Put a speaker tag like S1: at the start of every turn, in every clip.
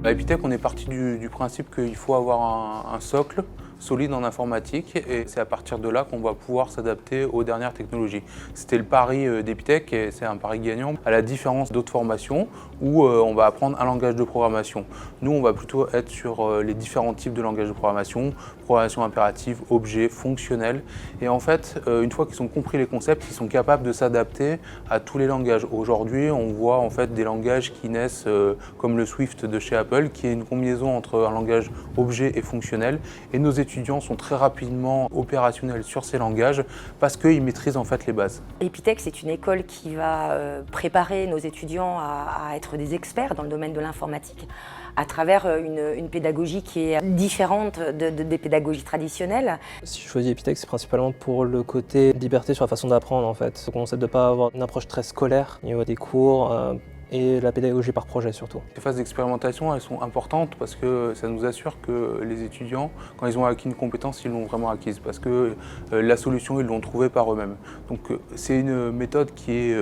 S1: À Epitech, on est parti du principe qu'il faut avoir un socle solide en informatique et c'est à partir de là qu'on va pouvoir s'adapter aux dernières technologies. C'était le pari d'Epitech et c'est un pari gagnant, à la différence d'autres formations où on va apprendre un langage de programmation. Nous, on va plutôt être sur les différents types de langages de programmation impérative, objet, fonctionnel. Et en fait, une fois qu'ils ont compris les concepts, ils sont capables de s'adapter à tous les langages. Aujourd'hui, on voit en fait des langages qui naissent comme le Swift de chez Apple, qui est une combinaison entre un langage objet et fonctionnel. Et nos étudiants sont très rapidement opérationnels sur ces langages parce qu'ils maîtrisent en fait les bases.
S2: Epitech, c'est une école qui va préparer nos étudiants à être des experts dans le domaine de l'informatique à travers une pédagogie qui est différente des pédagogies traditionnelles.
S3: Si je choisis Epitech, c'est principalement pour le côté liberté sur la façon d'apprendre en fait. Ce concept de ne pas avoir une approche très scolaire au niveau des cours et la pédagogie par projet surtout.
S1: Les phases d'expérimentation, elles sont importantes parce que ça nous assure que les étudiants, quand ils ont acquis une compétence, ils l'ont vraiment acquise parce que la solution, ils l'ont trouvée par eux-mêmes. Donc c'est une méthode qui est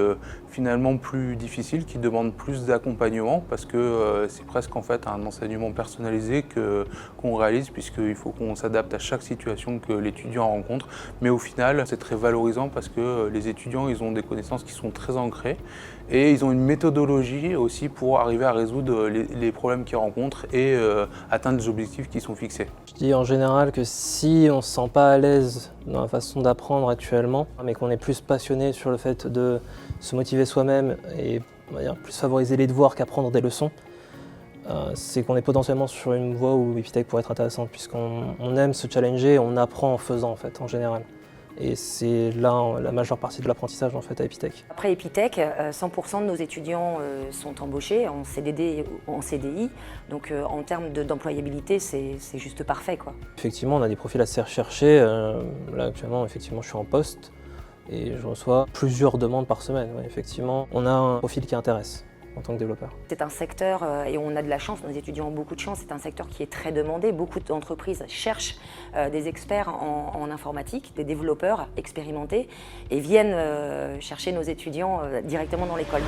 S1: finalement plus difficile, qui demande plus d'accompagnement parce que c'est presque en fait un enseignement personnalisé qu'on réalise puisqu'il faut qu'on s'adapte à chaque situation que l'étudiant rencontre. Mais au final, c'est très valorisant parce que les étudiants, ils ont des connaissances qui sont très ancrées et ils ont une méthodologie aussi pour arriver à résoudre les problèmes qu'ils rencontrent et atteindre les objectifs qui sont fixés.
S3: Je dis en général que si on ne se sent pas à l'aise dans la façon d'apprendre actuellement, mais qu'on est plus passionné sur le fait de se motiver soi-même et on va dire, plus favoriser les devoirs qu'apprendre des leçons, c'est qu'on est potentiellement sur une voie où Epitech pourrait être intéressante puisqu'on aime se challenger, on apprend en faisant en fait en général. Et c'est là la majeure partie de l'apprentissage en fait à Epitech.
S2: Après Epitech, 100% de nos étudiants sont embauchés en CDD ou en CDI, donc en termes d'employabilité, c'est juste parfait, quoi.
S3: Effectivement, on a des profils assez recherchés. Là actuellement, effectivement, je suis en poste et je reçois plusieurs demandes par semaine. Ouais, effectivement, on a un profil qui intéresse en tant que développeur.
S2: C'est un secteur, et on a de la chance, nos étudiants ont beaucoup de chance, c'est un secteur qui est très demandé. Beaucoup d'entreprises cherchent des experts en informatique, des développeurs expérimentés et viennent chercher nos étudiants directement dans l'école.